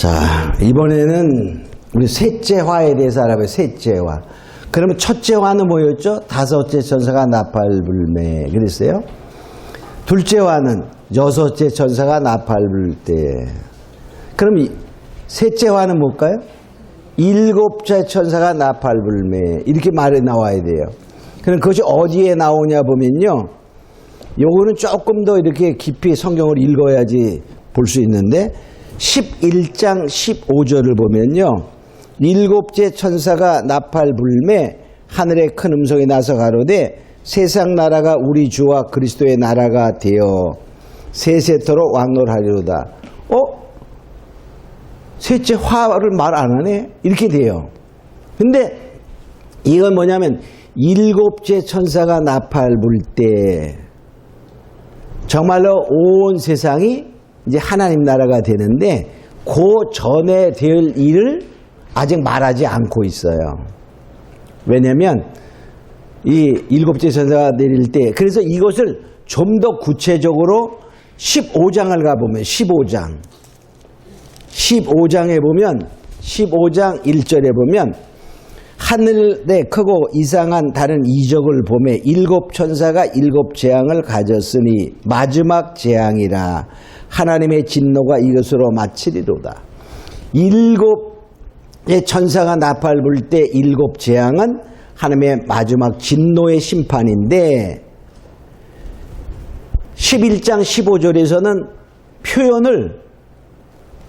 자, 이번에는 우리 셋째 화에 대해서 알아봐요. 셋째 화. 그러면 첫째 화는 뭐였죠? 다섯째 천사가 나팔불매 그랬어요. 둘째 화는 여섯째 천사가 나팔불 때. 그럼 셋째 화는 뭘까요? 일곱째 천사가 나팔불매 이렇게 말이 나와야 돼요. 그럼 그것이 어디에 나오냐 보면요. 요거는 조금 더 이렇게 깊이 성경을 읽어야지 볼 수 있는데 11장 15절을 보면요. 일곱째 천사가 나팔불매 하늘에 큰 음성이 나서 가로되 세상 나라가 우리 주와 그리스도의 나라가 되어 세세토록 왕노하리로다. 셋째 화를 말 안 하네? 이렇게 돼요. 근데 이건 뭐냐면 일곱째 천사가 나팔불 때 정말로 온 세상이 이제 하나님 나라가 되는데 그 전에 될 일을 아직 말하지 않고 있어요. 왜냐하면 이 일곱째 천사가 내릴 때 그래서 이것을 좀 더 구체적으로 15장을 가보면 15장에 보면 15장 1절에 보면 하늘에 크고 이상한 다른 이적을 보매 일곱 천사가 일곱 재앙을 가졌으니 마지막 재앙이라 하나님의 진노가 이것으로 마치리로다. 일곱의 천사가 나팔 불 때 일곱 재앙은 하나님의 마지막 진노의 심판인데 11장 15절에서는 표현을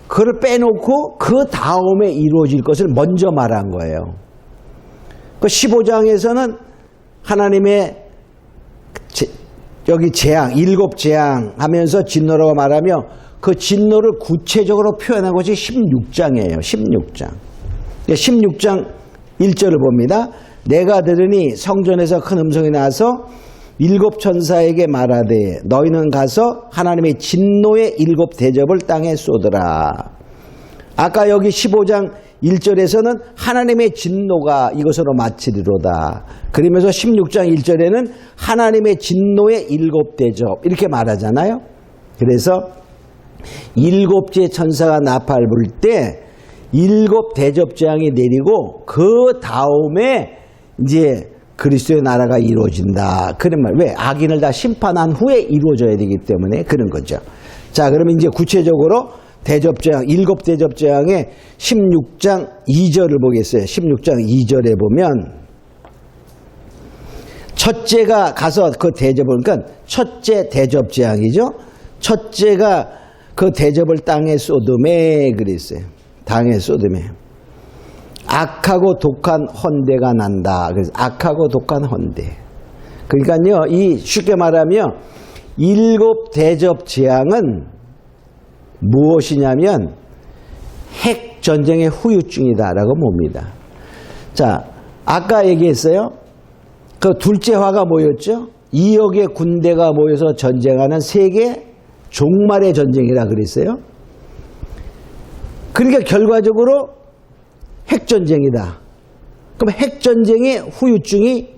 그걸 빼놓고 그 다음에 이루어질 것을 먼저 말한 거예요. 그 15장에서는 하나님의 여기 재앙, 일곱 재앙 하면서 진노라고 말하며 그 진노를 구체적으로 표현한 것이 16장이에요. 16장. 16장 1절을 봅니다. 내가 들으니 성전에서 큰 음성이 나서 일곱 천사에게 말하되 너희는 가서 하나님의 진노의 일곱 대접을 땅에 쏟으라. 아까 여기 15장 1절에서는 하나님의 진노가 이것으로 마치리로다. 그러면서 16장 1절에는 하나님의 진노의 일곱 대접 이렇게 말하잖아요. 그래서 일곱째 천사가 나팔 불 때 일곱 대접 재앙이 내리고 그 다음에 이제 그리스도의 나라가 이루어진다. 그런 말. 왜? 악인을 다 심판한 후에 이루어져야 되기 때문에 그런 거죠. 자, 그러면 이제 구체적으로 대접재앙, 일곱 대접재앙의 16장 2절을 보겠어요. 16장 2절에 보면 첫째가 가서 그 대접을, 그러니까 첫째 대접재앙이죠. 첫째가 그 대접을 땅에 쏟음에 그랬어요. 땅에 쏟음에. 악하고 독한 헌대가 난다. 그래서 악하고 독한 헌대. 그러니까요, 이 쉽게 말하면 일곱 대접 재앙은 무엇이냐면 핵 전쟁의 후유증이다라고 봅니다. 자, 아까 얘기했어요. 그 둘째 화가 뭐였죠? 2억의 군대가 모여서 전쟁하는 세계 종말의 전쟁이라 그랬어요. 그러니까 결과적으로 핵전쟁이다. 그럼 핵전쟁의 후유증이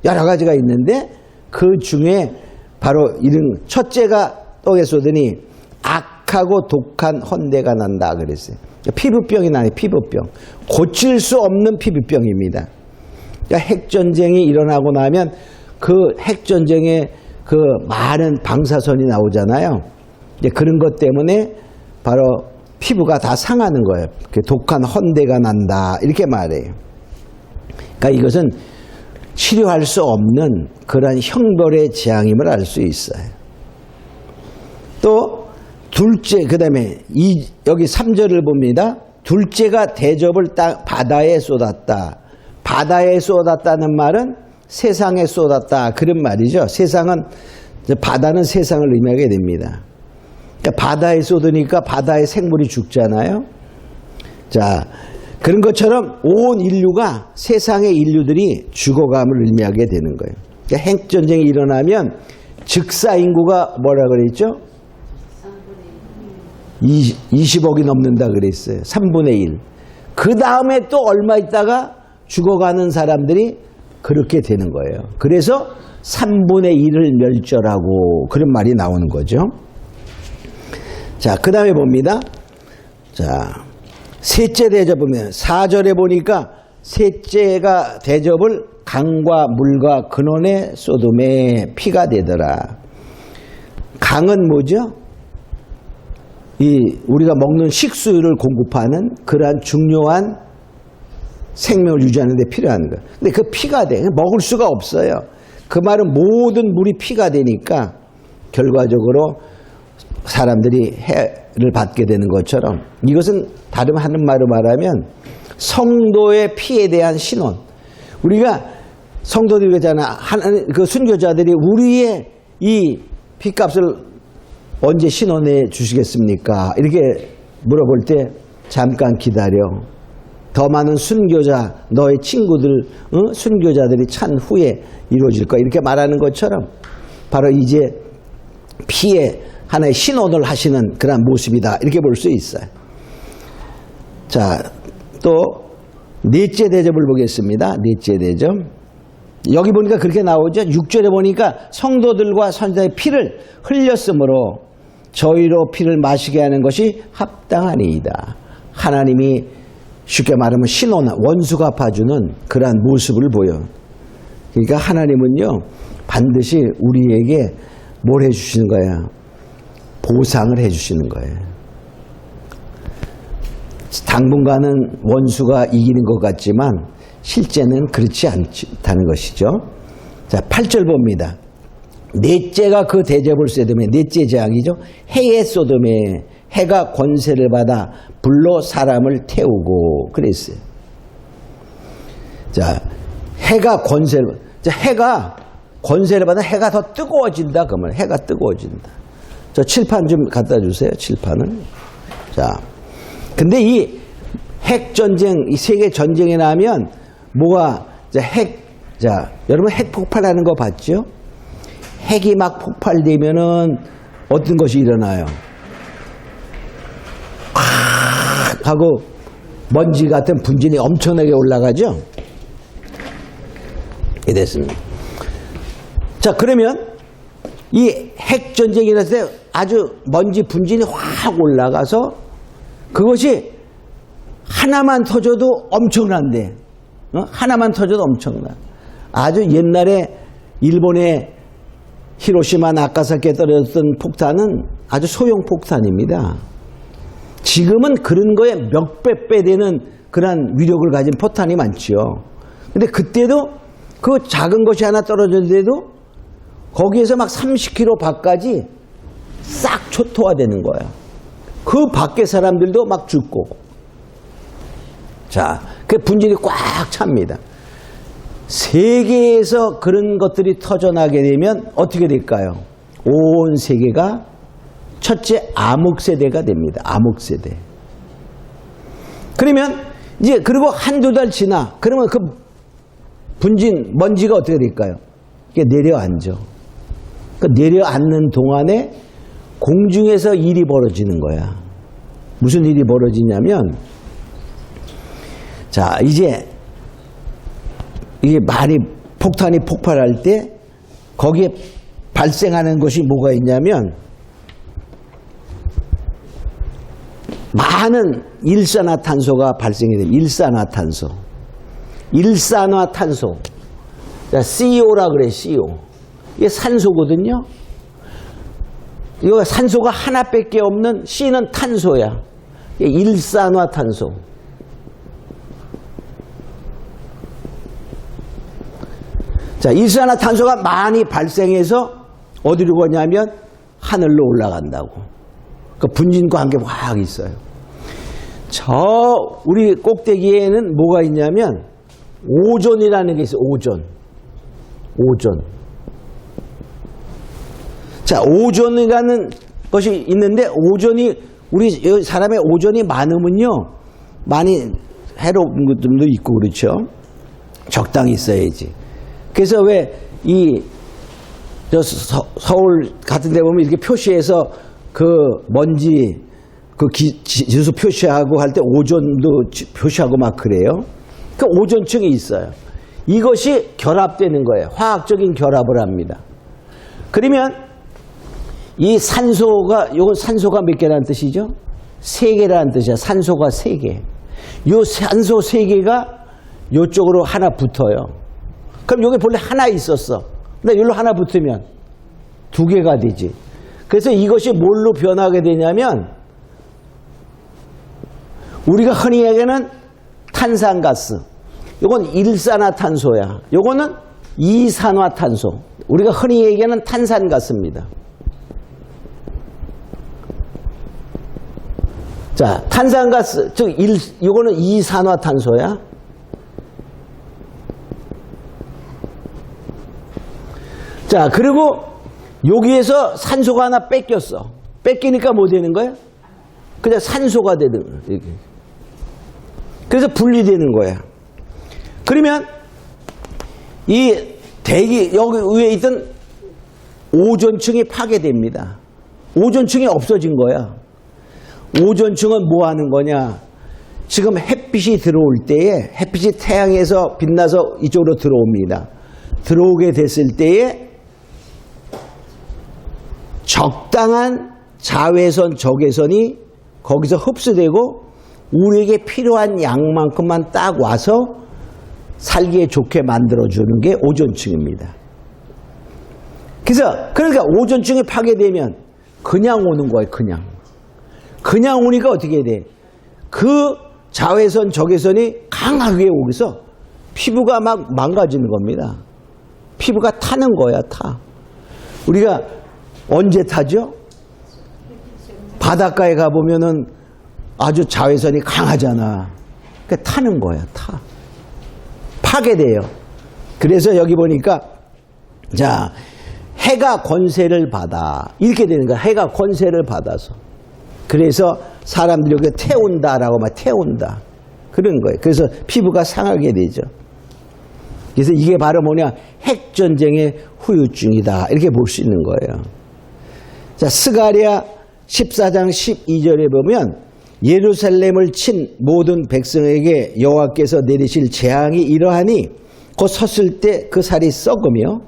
여러 가지가 있는데 그 중에 바로 이런 첫째가 떡에 쏟으니 악하고 독한 헌대가 난다 그랬어요. 피부병이 나네. 피부병. 고칠 수 없는 피부병입니다. 그러니까 핵전쟁이 일어나고 나면 그 핵전쟁에 그 많은 방사선이 나오잖아요. 이제 그런 것 때문에 바로 피부가 다 상하는 거예요. 독한 헌대가 난다 이렇게 말해요. 그러니까 이것은 치료할 수 없는 그런 형벌의 재앙임을 알 수 있어요. 또 둘째, 그 다음에 여기 3절을 봅니다. 둘째가 대접을 바다에 쏟았다. 바다에 쏟았다는 말은 세상에 쏟았다 그런 말이죠. 바다는 세상을 의미하게 됩니다. 그러니까 바다에 쏟으니까 바다의 생물이 죽잖아요. 자, 그런 것처럼 온 인류가 세상의 인류들이 죽어감을 의미하게 되는 거예요. 그러니까 핵전쟁이 일어나면 즉사 인구가 뭐라 그랬죠? 20억이 넘는다 그랬어요. 3분의 1. 그 다음에 또 얼마 있다가 죽어가는 사람들이 그렇게 되는 거예요. 그래서 3분의 1을 멸절하고 그런 말이 나오는 거죠. 자, 그 다음에 봅니다. 자, 셋째 대접이면 4절에 보니까 셋째가 대접을 강과 물과 근원의 소돔에 피가 되더라. 강은 뭐죠? 우리가 먹는 식수를 공급하는 그러한 중요한 생명을 유지하는 데 필요한 거예요. 근데 그 피가 돼. 먹을 수가 없어요. 그 말은 모든 물이 피가 되니까 결과적으로 사람들이 해를 받게 되는 것처럼 이것은 다름 하는 말로 말하면 성도의 피에 대한 신원. 우리가 성도들이 그러잖아. 하나님, 그 순교자들이 우리의 이 피값을 언제 신원해 주시겠습니까? 이렇게 물어볼 때 잠깐 기다려. 더 많은 순교자, 너의 친구들, 순교자들이 찬 후에 이루어질 거야. 이렇게 말하는 것처럼 바로 이제 피에 하나의 신원을 하시는 그런 모습이다. 이렇게 볼 수 있어요. 자, 또 넷째 대접을 보겠습니다. 넷째 대접. 여기 보니까 그렇게 나오죠. 6절에 보니까 성도들과 선자의 피를 흘렸으므로 저희로 피를 마시게 하는 것이 합당하니이다. 하나님이 쉽게 말하면 신원, 원수가 봐주는 그러한 모습을 보여. 그러니까 하나님은요 반드시 우리에게 뭘 해주시는 거야? 보상을 해주시는 거예요. 당분간은 원수가 이기는 것 같지만 실제는 그렇지 않다는 것이죠. 자, 8절 봅니다. 넷째가 그 대접을 쏘돔에, 넷째 재앙이죠. 해의 소돔에 해가 권세를 받아 불로 사람을 태우고 그랬어요. 자, 해가 권세를 받아 해가 더 뜨거워진다. 그러면 해가 뜨거워진다. 저 칠판 좀 갖다 주세요. 칠판을. 자, 근데 이 핵전쟁, 이 세계 전쟁이 나면 뭐가, 여러분 핵 폭발하는 거 봤죠? 핵이 막 폭발되면은 어떤 것이 일어나요? 팍! 하고 먼지 같은 분진이 엄청나게 올라가죠? 이게 됐습니다. 자, 그러면 이 핵전쟁이 일어났을 때 아주 먼지 분진이 확 올라가서 그것이 하나만 터져도 엄청난데, 하나만 터져도 엄청나. 아주 옛날에 일본의 히로시마 나가사키에 떨어졌던 폭탄은 아주 소형 폭탄입니다. 지금은 그런 거에 몇백 배 되는 그런 위력을 가진 포탄이 많지요. 근데 그때도 그 작은 것이 하나 떨어졌는데도 거기에서 막 30km 밖까지 싹 초토화되는 거야. 그 밖에 사람들도 막 죽고. 자, 그 분진이 꽉 찹니다. 세계에서 그런 것들이 터져나게 되면 어떻게 될까요? 온 세계가 첫째 암흑세대가 됩니다. 암흑세대. 그러면 이제 그리고 한두 달 지나 그러면 그 분진 먼지가 어떻게 될까요? 이게 내려앉아. 그 내려앉는 동안에 공중에서 일이 벌어지는 거야. 무슨 일이 벌어지냐면, 자, 이제 이게 많이 폭탄이 폭발할 때 거기에 발생하는 것이 뭐가 있냐면 많은 일산화탄소가 발생이 돼요. 일산화탄소. 자, CO라 그래, CO. 이게 산소거든요. 이거 산소가 하나밖에 없는 C는 탄소야. 일산화탄소. 자, 일산화탄소가 많이 발생해서 어디로 가냐면 하늘로 올라간다고. 그 분진과 함께 확 있어요. 저 우리 꼭대기에는 뭐가 있냐면 오존이라는 게 있어요. 오존. 자, 오존이라는 것이 있는데 오존이 우리 사람의 오존이 많으면요 많이 해로운 것들도 있고 그렇죠. 적당히 있어야지. 그래서 왜 이 서울 같은 데 보면 이렇게 표시해서 그 먼지 그 지수 표시하고 할 때 오존도 표시하고 막 그래요. 그 오존층이 있어요. 이것이 결합되는 거예요. 화학적인 결합을 합니다. 그러면 이 산소가, 이건 산소가 몇 개라는 뜻이죠? 3개라는 뜻이야. 산소가 3개. 요 산소 3개가 요쪽으로 하나 붙어요. 그럼 여기 본래 하나 있었어. 근데 여기로 하나 붙으면 2개가 되지. 그래서 이것이 뭘로 변하게 되냐면 우리가 흔히 얘기하는 탄산가스. 요건 일산화탄소야. 요거는 이산화탄소. 우리가 흔히 얘기하는 탄산가스입니다. 자, 탄산가스, 즉, 요거는 이산화탄소야. 자, 그리고 여기에서 산소가 하나 뺏겼어. 뺏기니까 뭐 되는 거야? 그냥 산소가 되는 거야. 그래서 분리되는 거야. 그러면 이 대기, 여기 위에 있던 오존층이 파괴됩니다. 오존층이 없어진 거야. 오존층은 뭐 하는 거냐? 지금 햇빛이 들어올 때에 햇빛이 태양에서 빛나서 이쪽으로 들어옵니다. 들어오게 됐을 때에 적당한 자외선, 적외선이 거기서 흡수되고 우리에게 필요한 양만큼만 딱 와서 살기에 좋게 만들어주는 게 오존층입니다. 그래서 그러니까 오존층이 파괴되면 그냥 오는 거예요. 그냥 오니까 어떻게 돼? 그 자외선, 적외선이 강하게 오면서 피부가 막 망가지는 겁니다. 피부가 타는 거야, 타. 우리가 언제 타죠? 바닷가에 가보면은 아주 자외선이 강하잖아. 그러니까 타는 거야, 타. 파괴돼요. 그래서 여기 보니까, 자, 해가 권세를 받아. 이렇게 되는 거야. 해가 권세를 받아서. 그래서 사람들이 여기 태운다라고 막 태운다. 그런 거예요. 그래서 피부가 상하게 되죠. 그래서 이게 바로 뭐냐? 핵전쟁의 후유증이다. 이렇게 볼 수 있는 거예요. 자, 스가랴 14장 12절에 보면 예루살렘을 친 모든 백성에게 여호와께서 내리실 재앙이 이러하니 곧 섰을 때 그 살이 썩으며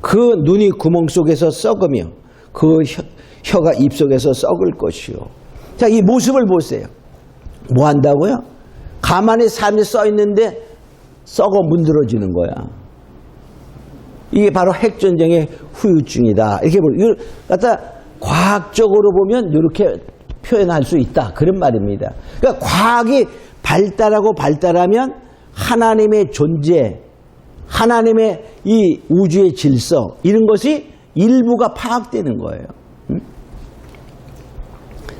그 눈이 구멍 속에서 썩으며 그 혀가 입속에서 썩을 것이요. 자, 이 모습을 보세요. 뭐 한다고요? 가만히 사람이 써 있는데 썩어 문드러지는 거야. 이게 바로 핵전쟁의 후유증이다. 이렇게 이걸 갖다 과학적으로 보면 이렇게 표현할 수 있다. 그런 말입니다. 그러니까 과학이 발달하면 하나님의 존재, 하나님의 이 우주의 질서 이런 것이 일부가 파악되는 거예요.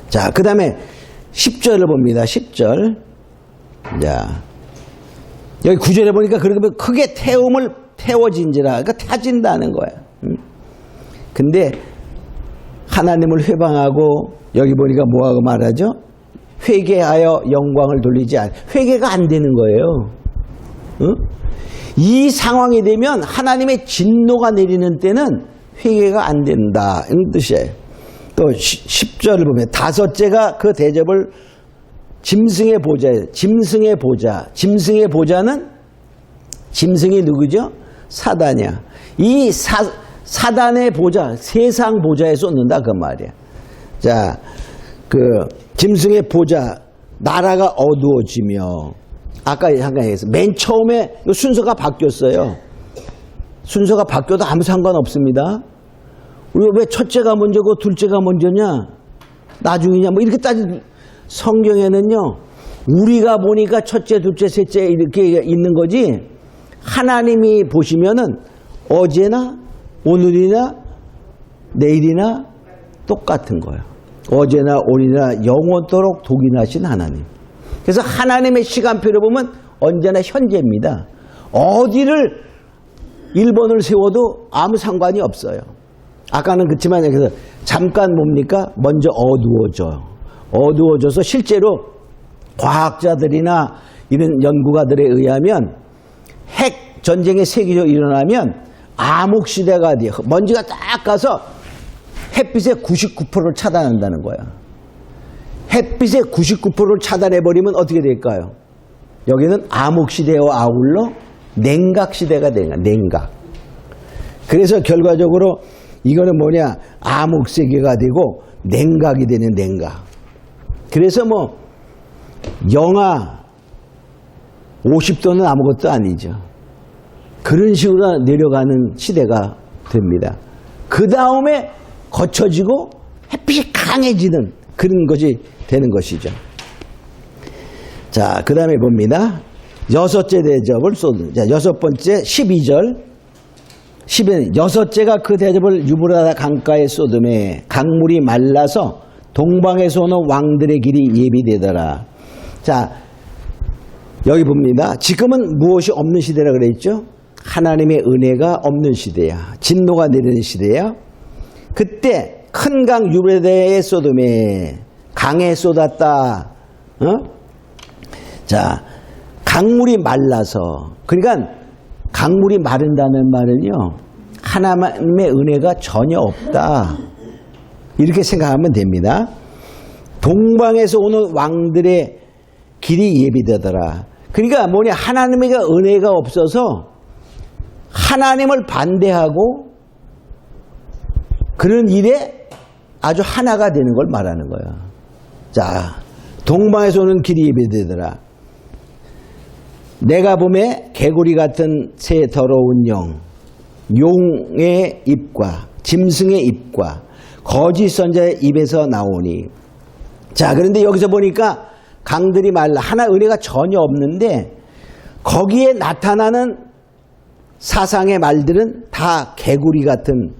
자, 그 다음에 10절을 봅니다. 10절. 자, 여기 9절에 보니까 그렇게 크게 태워진지라, 그러니까 타진다는 거야. 근데 하나님을 회방하고 여기 보니까 뭐하고 말하죠? 회개하여 영광을 돌리지 않. 회개가 안 되는 거예요. 응? 이 상황이 되면 하나님의 진노가 내리는 때는 회개가 안 된다. 이런 뜻이에요. 또 10절을 보면 다섯째가 그 대접을 짐승의 보좌에, 짐승의 보좌. 짐승의 보좌는 짐승이 누구죠? 사단이야. 이 사단의 보좌, 세상 보좌에 쏟는다 그 말이야. 자, 그 짐승의 보좌, 나라가 어두워지며 아까 잠깐 얘기했어. 맨 처음에 순서가 바뀌었어요. 순서가 바뀌어도 아무 상관없습니다. 우리가 왜 첫째가 먼저고 둘째가 먼저냐? 나중이냐? 뭐 이렇게 성경에는요. 우리가 보니까 첫째, 둘째, 셋째 이렇게 있는 거지. 하나님이 보시면은 어제나 오늘이나 내일이나 똑같은 거예요. 어제나 오늘이나 영원토록 독인하신 하나님. 그래서 하나님의 시간표를 보면 언제나 현재입니다. 어디를 1번을 세워도 아무 상관이 없어요. 아까는 그렇지만 그래서 잠깐 뭡니까? 먼저 어두워져서 실제로 과학자들이나 이런 연구가들에 의하면 핵 전쟁이 세계적으로 일어나면 암흑시대가 돼요. 먼지가 딱 가서 햇빛의 99%를 차단한다는 거야. 햇빛의 99%를 차단해버리면 어떻게 될까요? 여기는 암흑시대와 아울러 냉각시대가 되는 거야. 냉각. 그래서 결과적으로 이거는 뭐냐? 암흑세계가 되고 냉각이 되는 냉각. 그래서 뭐 영하 50도는 아무것도 아니죠. 그런 식으로 내려가는 시대가 됩니다. 그 다음에 거쳐지고 햇빛이 강해지는 그런 것이 되는 것이죠. 자, 그 다음에 봅니다. 여섯째 대접을 쏟는. 자, 여섯 번째 12절. 12절. 여섯째가 그 대접을 유브라다 강가에 쏟음에 강물이 말라서 동방에서 오는 왕들의 길이 예비되더라. 자, 여기 봅니다. 지금은 무엇이 없는 시대라 그랬죠? 하나님의 은혜가 없는 시대야. 진노가 내리는 시대야. 그때 큰 강 유브라다에 쏟음에 강에 쏟았다. 자, 강물이 말라서, 그러니까 강물이 마른다는 말은요, 하나님의 은혜가 전혀 없다. 이렇게 생각하면 됩니다. 동방에서 오는 왕들의 길이 예비되더라. 그러니까 뭐냐, 하나님의 은혜가 없어서 하나님을 반대하고 그런 일에 아주 하나가 되는 걸 말하는 거예요. 자, 동방에서 오는 길이 예비되더라. 내가 봄에 개구리 같은 새 더러운 영, 용의 입과 짐승의 입과 거짓 선자의 입에서 나오니. 자, 그런데 여기서 보니까 강들이 말라. 하나 은혜가 전혀 없는데 거기에 나타나는 사상의 말들은 다 개구리 같은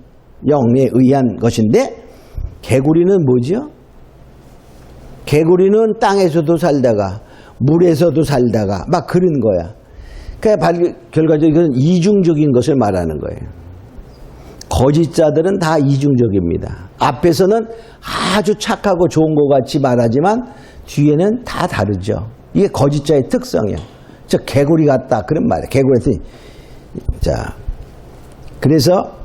영에 의한 것인데, 개구리는 뭐죠? 개구리는 땅에서도 살다가 물에서도 살다가 막 그런 거야. 그러니까 결과적으로 이건 이중적인 것을 말하는 거예요. 거짓자들은 다 이중적입니다. 앞에서는 아주 착하고 좋은 것 같이 말하지만 뒤에는 다 다르죠. 이게 거짓자의 특성이에요. 저 개구리 같다 그런 말이에요. 개구리. 자, 그래서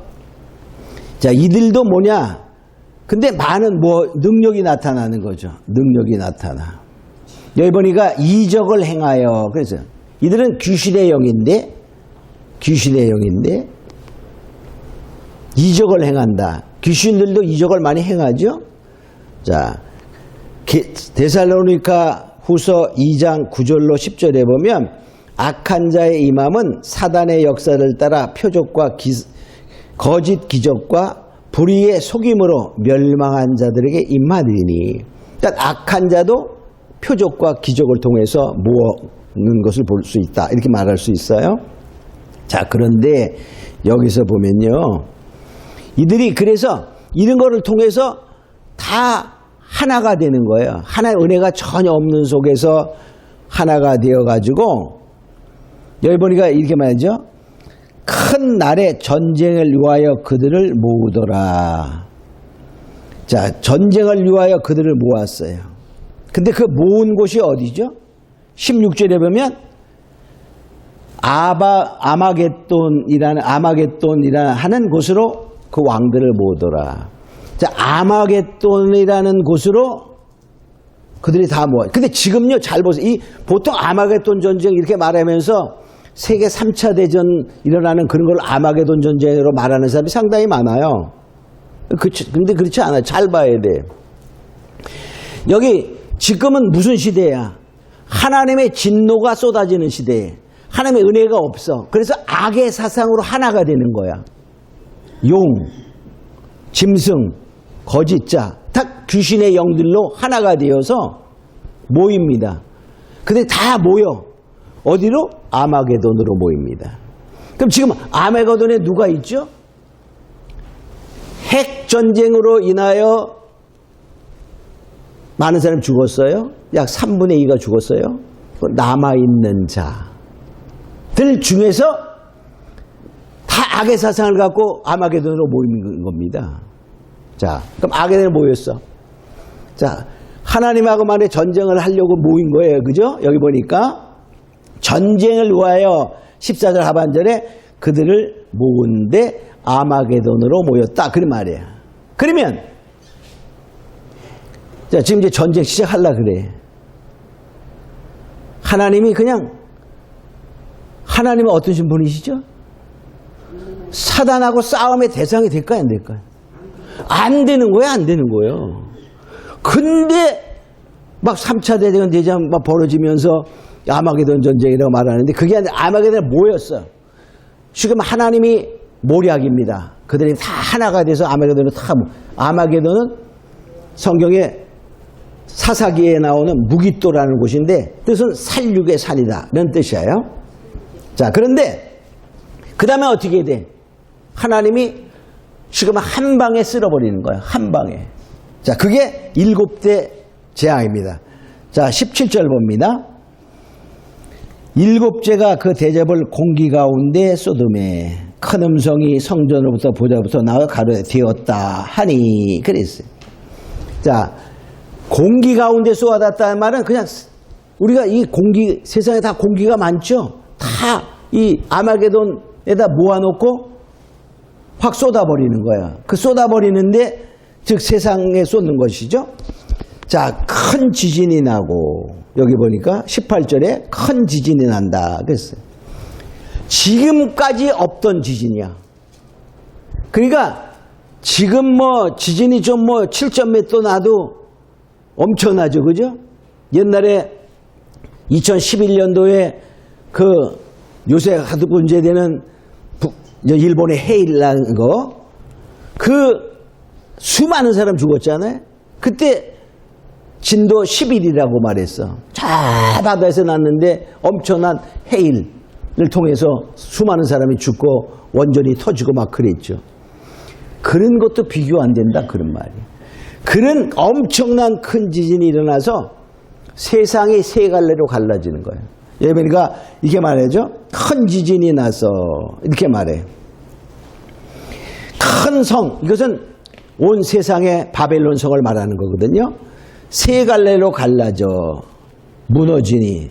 자, 이들도 뭐냐? 근데 많은 뭐 능력이 나타나는 거죠. 능력이 나타나. 여기 보니까 이적을 행하여. 그래서 이들은 귀신의 영인데 이적을 행한다. 귀신들도 이적을 많이 행하죠. 자, 데살로니가 후서 2장 9절로 10절에 보면 악한 자의 임함은 사단의 역사를 따라 표적과 거짓 기적과 불의의 속임으로 멸망한 자들에게 임하리니. 그러니까 악한 자도 표적과 기적을 통해서 모으는 것을 볼 수 있다. 이렇게 말할 수 있어요. 자, 그런데 여기서 보면요. 이들이 그래서 이런 거를 통해서 다 하나가 되는 거예요. 하나의 은혜가 전혀 없는 속에서 하나가 되어가지고, 여기 보니까 이렇게 말하죠. 큰 날에 전쟁을 위하여 그들을 모으더라. 자, 전쟁을 위하여 그들을 모았어요. 근데 그 모은 곳이 어디죠? 16절에 보면 아마겟돈이라는 하는 곳으로 그 왕들을 모으더라. 자, 아마겟돈이라는 곳으로 그들이 다 모아. 근데 지금요, 잘 보세요. 보통 아마겟돈 전쟁 이렇게 말하면서 세계 3차 대전 일어나는 그런 걸 아마겟돈 전쟁으로 말하는 사람이 상당히 많아요. 근데 그렇지 않아요. 잘 봐야 돼. 여기 지금은 무슨 시대야? 하나님의 진노가 쏟아지는 시대에 하나님의 은혜가 없어. 그래서 악의 사상으로 하나가 되는 거야. 용, 짐승, 거짓자, 다 귀신의 영들로 하나가 되어서 모입니다. 근데 다 모여. 어디로? 아마게돈으로 모입니다. 그럼 지금 아마게돈에 누가 있죠? 핵 전쟁으로 인하여 많은 사람이 죽었어요. 약 3분의 2가 죽었어요. 남아있는 자들 중에서 다 악의 사상을 갖고 아마게돈으로 모이는 겁니다. 자, 그럼 아마게돈에 모였어. 자, 하나님하고만의 전쟁을 하려고 모인 거예요. 그죠? 여기 보니까 전쟁을 위하여 14절 하반절에 그들을 모은데 아마게돈으로 모였다. 그런 말이에요. 그러면 자, 지금 이제 전쟁 시작하려고 그래. 하나님이 그냥, 하나님은 어떤 분이시죠? 사단하고 싸움의 대상이 될까요, 안 될까요? 안 되는 거예요, 안 되는 거예요. 근데 막 3차 대전 막 벌어지면서 아마게돈 전쟁이라고 말하는데 그게 아니라 아마게돈은 뭐였어? 지금 하나님이 모략입니다. 그들이 다 하나가 돼서 아마게돈을 아마게돈은 성경에 사사기에 나오는 무깃도라는 곳인데 뜻은 살육의 산이다 이런 뜻이에요. 자, 그런데 그 다음에 어떻게 돼? 하나님이 지금 한 방에 쓸어버리는 거예요. 한 방에. 자, 그게 7대 재앙입니다. 자, 17절 봅니다. 7제가 그 대접을 공기 가운데 쏟음에 큰 음성이 성전으로부터 보좌로부터 나와 가로되 되었다 하니 그랬어요. 자, 공기 가운데 쏟아졌다는 말은 그냥 우리가 이 공기, 세상에 다 공기가 많죠? 다 이 아마게돈에다 모아놓고 확 쏟아버리는 거야. 그 쏟아버리는데 즉 세상에 쏟는 것이죠. 자, 큰 지진이 나고 여기 보니까 18절에 큰 지진이 난다 그랬어요. 지금까지 없던 지진이야. 그러니까 지금 뭐 지진이 좀 뭐 7점 몇 도 나도 엄청나죠. 그죠? 옛날에 2011년도에 그 요새 하도 문제되는 일본의 헤일 난 거, 그 수많은 사람 죽었잖아요. 그때 진도 11이라고 말했어. 저 바다에서 났는데 엄청난 헤일을 통해서 수많은 사람이 죽고 원전이 터지고 막 그랬죠. 그런 것도 비교 안 된다 그런 말이에요. 그런 엄청난 큰 지진이 일어나서 세상이 세 갈래로 갈라지는 거예요. 그러니까 이게 말이죠. 큰 지진이 나서 이렇게 말해요. 큰 성, 이것은 온 세상의 바벨론 성을 말하는 거거든요. 세 갈래로 갈라져 무너지니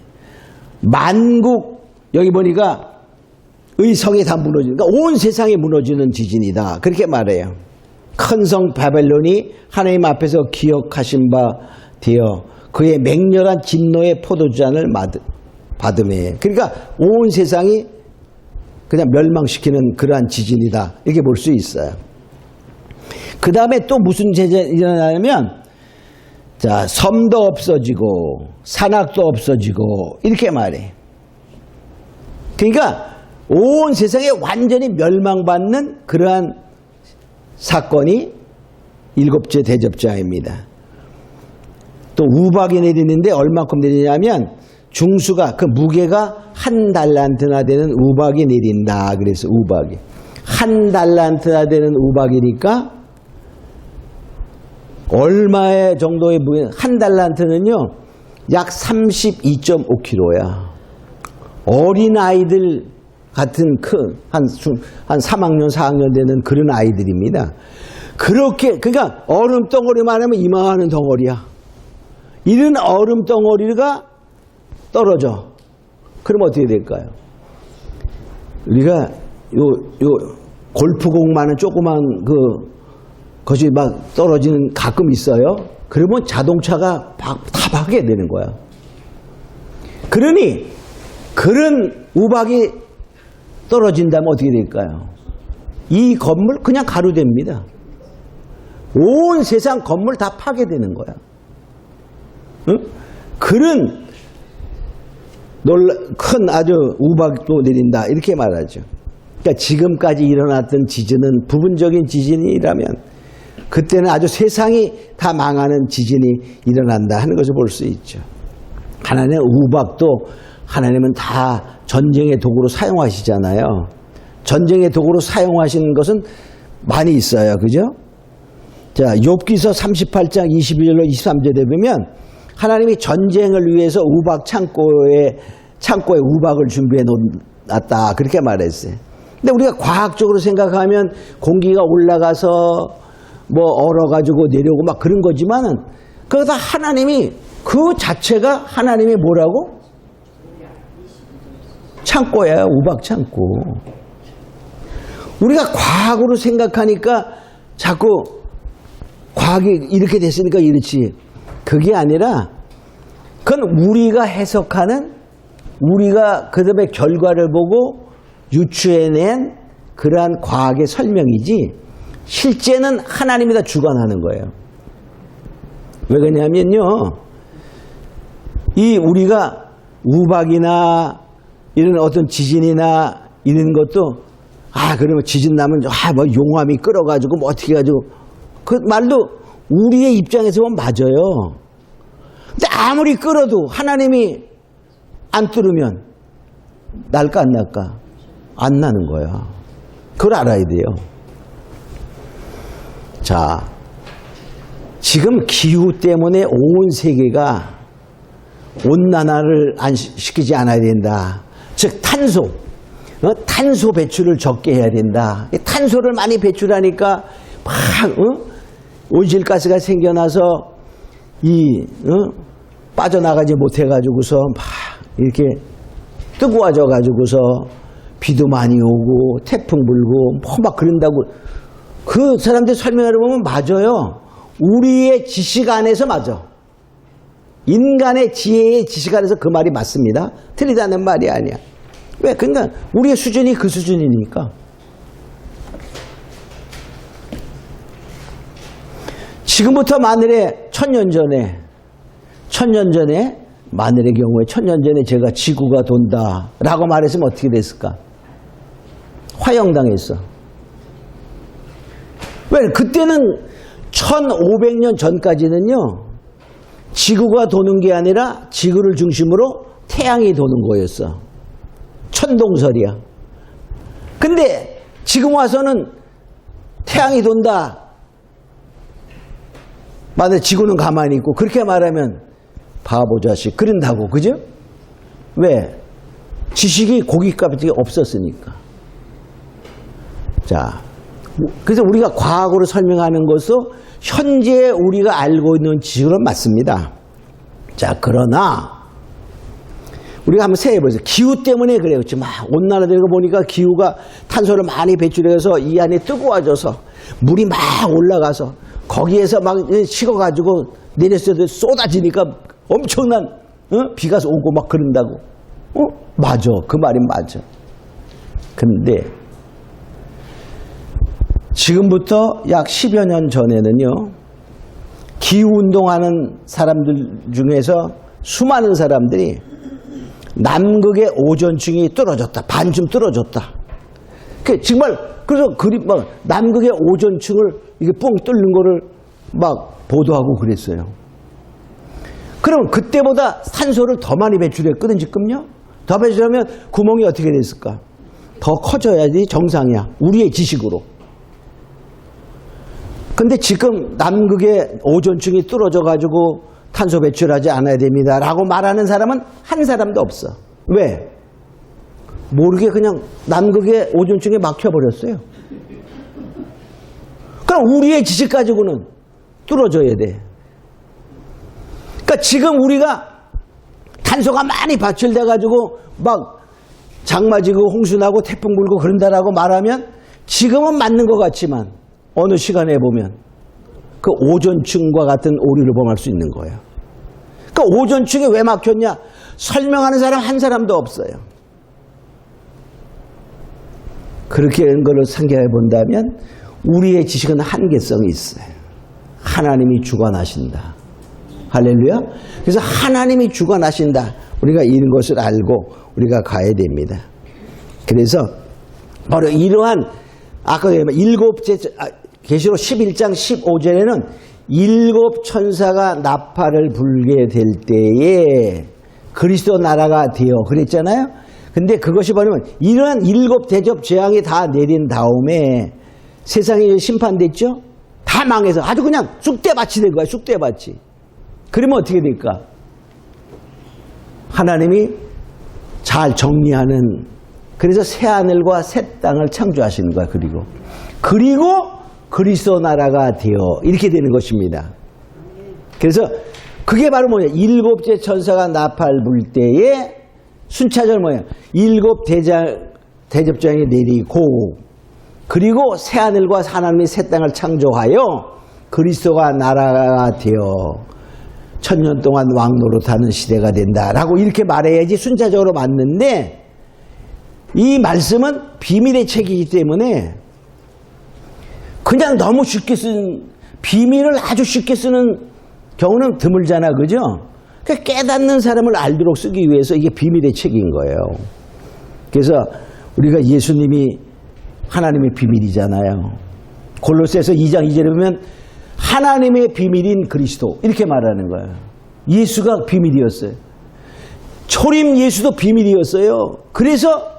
만국, 여기 보니까 의성이 다 무너지니까 온 세상이 무너지는 지진이다 그렇게 말해요. 큰 성 바벨론이 하나님 앞에서 기억하신 바 되어 그의 맹렬한 진노의 포도주잔을 받음에, 그러니까 온 세상이 그냥 멸망시키는 그러한 지진이다 이렇게 볼 수 있어요. 그 다음에 또 무슨 재난이 일어나냐면 자, 섬도 없어지고 산악도 없어지고 이렇게 말해. 그러니까 온 세상에 완전히 멸망받는 그러한 사건이 7째 대접자입니다. 또 우박이 내리는데 얼마큼 내리냐면 중수가 그 무게가 1달란트나 되는 우박이 내린다. 그래서 우박이 1달란트나 되는 우박이니까 얼마의 정도의 무게? 1달란트는요 약 32.5kg야. 어린 아이들 같은 큰 한 3학년 4학년 되는 그런 아이들입니다. 그렇게 그러니까 얼음 덩어리만 하면 이만한 덩어리야. 이런 얼음 덩어리가 떨어져. 그럼 어떻게 될까요? 우리가 요 골프공만한 조그만 것이 막 떨어지는 가끔 있어요. 그러면 자동차가 다 파괴되는 거야. 그러니 그런 우박이 떨어진다면 어떻게 될까요? 이 건물 그냥 가루됩니다. 온 세상 건물 다 파괴되는 거야. 응? 그런 큰 아주 우박도 내린다 이렇게 말하죠. 그러니까 지금까지 일어났던 지진은 부분적인 지진이라면 그때는 아주 세상이 다 망하는 지진이 일어난다 하는 것을 볼 수 있죠. 하나님의 우박도 하나님은 다 전쟁의 도구로 사용하시잖아요. 전쟁의 도구로 사용하시는 것은 많이 있어요. 그죠? 자, 욥기서 38장 21절로 23절에 보면 하나님이 전쟁을 위해서 우박 창고에 우박을 준비해 놓았다 그렇게 말했어요. 근데 우리가 과학적으로 생각하면 공기가 올라가서 뭐 얼어가지고 내려오고 막 그런 거지만은 그거 다 하나님이 그 자체가 하나님이 뭐라고? 창고야. 우박 창고. 우리가 과학으로 생각하니까 자꾸 과학이 이렇게 됐으니까 이렇지. 그게 아니라 그건 우리가 해석하는 우리가 그 다음에 결과를 보고 유추해낸 그러한 과학의 설명이지 실제는 하나님이 다 주관하는 거예요. 왜 그러냐면요. 이 우리가 우박이나 이런 어떤 지진이나 이런 것도 그러면 지진 나면 뭐 용암이 끓어가지고 뭐 어떻게 해가지고 그 말도 우리의 입장에서 보면 맞아요. 근데 아무리 끓어도 하나님이 안 뚫으면 날까 안 날까? 안 나는 거야. 그걸 알아야 돼요. 자, 지금 기후 때문에 온 세계가 온난화를 안 시키지 않아야 된다. 즉 탄소 배출을 적게 해야 된다. 탄소를 많이 배출하니까 막 온실가스가 생겨나서 빠져나가지 못해가지고서 막 이렇게 뜨거워져가지고서 비도 많이 오고 태풍 불고 뭐 막 그런다고 그 사람들 설명을 보면 맞아요. 우리의 지식 안에서 맞아. 인간의 지혜의 지식 안에서 그 말이 맞습니다. 틀리다는 말이 아니야. 왜? 그러니까 우리의 수준이 그 수준이니까. 지금부터 만일에 1000년 전에 만일의 경우에 1000년 전에 제가 지구가 돈다라고 말했으면 어떻게 됐을까? 화형당했어. 왜? 그때는 1500년 전까지는요. 지구가 도는 게 아니라 지구를 중심으로 태양이 도는 거였어. 천동설이야. 근데 지금 와서는 태양이 돈다. 만약 지구는 가만히 있고 그렇게 말하면 바보 자식 그런다고. 그죠? 왜? 지식이 고깃값이 없었으니까. 자, 그래서 우리가 과학으로 설명하는 것은 현재 우리가 알고 있는 지식은 맞습니다. 자, 그러나 우리가 한번 생각해보세요. 기후 때문에 그래요. 지금 막 온난화되는 거 보니까 기후가 탄소를 많이 배출해서 이 안에 뜨거워져서 물이 막 올라가서 거기에서 막 식어가지고 내렸을 때 쏟아지니까 엄청난 비가 오고 막 그런다고. 맞아. 그 말이 맞아. 근데 지금부터 약 10여 년 전에는요. 기후운동하는 사람들 중에서 수많은 사람들이 남극의 오존층이 뚫어졌다. 반쯤 뚫어졌다. 정말 그래서 막 남극의 오존층을 이게 뻥 뚫는 거를 막 보도하고 그랬어요. 그럼 그때보다 산소를 더 많이 배출했거든 지금요. 더 배출하면 구멍이 어떻게 됐을까? 더 커져야지 정상이야. 우리의 지식으로. 근데 지금 남극의 오존층이 뚫어져 가지고 탄소 배출하지 않아야 됩니다 라고 말하는 사람은 한 사람도 없어. 왜? 모르게 그냥 남극의 오존층에 막혀버렸어요. 그럼 우리의 지식 가지고는 뚫어져야 돼. 그러니까 지금 우리가 탄소가 많이 배출돼 가지고 막 장마지고 홍수나고 태풍 불고 그런다라고 말하면 지금은 맞는 것 같지만 어느 시간에 보면 그 오존층과 같은 오류를 범할 수 있는 거예요. 그 오존층이 왜 막혔냐? 설명하는 사람 한 사람도 없어요. 그렇게 된 것을 생각해 본다면 우리의 지식은 한계성이 있어요. 하나님이 주관하신다. 할렐루야. 그래서 하나님이 주관하신다. 우리가 이런 것을 알고 우리가 가야 됩니다. 그래서 바로 이러한 아까 일곱째 계시록 11장 15절에는 일곱 천사가 나팔을 불게 될 때에 그리스도 나라가 되어 그랬잖아요. 근데 그것이 뭐냐면 이러한 일곱 대접 재앙이 다 내린 다음에 세상이 심판됐죠. 다 망해서 아주 그냥 쑥대밭이 된 거야. 쑥대밭이. 그러면 어떻게 될까? 하나님이 잘 정리하는, 그래서 새하늘과 새 땅을 창조하시는 거야. 그리고 그리스도 나라가 되어 이렇게 되는 것입니다. 그래서 그게 바로 일곱째 천사가 나팔 불 때에 순차적으로 일곱 대접장이 내리고 그리고 새하늘과 하나님이 새 땅을 창조하여 그리스도가 나라가 되어 천년 동안 왕노릇하는 시대가 된다라고 이렇게 말해야지 순차적으로 맞는데, 이 말씀은 비밀의 책이기 때문에 그냥 너무 쉽게 비밀을 아주 쉽게 쓰는 경우는 드물잖아. 그죠? 그 깨닫는 사람을 알도록 쓰기 위해서 이게 비밀의 책인 거예요. 그래서 우리가 예수님이 하나님의 비밀이잖아요. 골로새서 2장 2절에 보면 하나님의 비밀인 그리스도 이렇게 말하는 거예요. 예수가 비밀이었어요. 초림 예수도 비밀이었어요. 그래서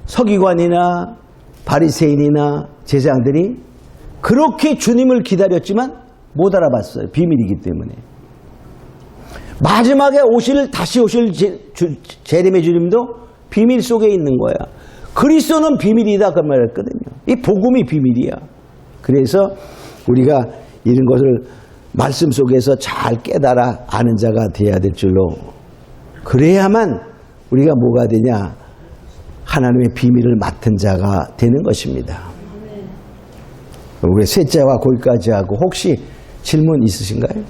서기관이나 바리새인이나 제사장들이 그렇게 주님을 기다렸지만 못 알아봤어요. 비밀이기 때문에. 마지막에 다시 오실 재림의 주님도 비밀 속에 있는 거야. 그리스도는 비밀이다 그 말했거든요. 이 복음이 비밀이야. 그래서 우리가 이런 것을 말씀 속에서 잘 깨달아 아는 자가 돼야 될 줄로, 그래야만 우리가 뭐가 되냐, 하나님의 비밀을 맡은 자가 되는 것입니다. 우리 셋째와 거기까지 하고 혹시 질문 있으신가요?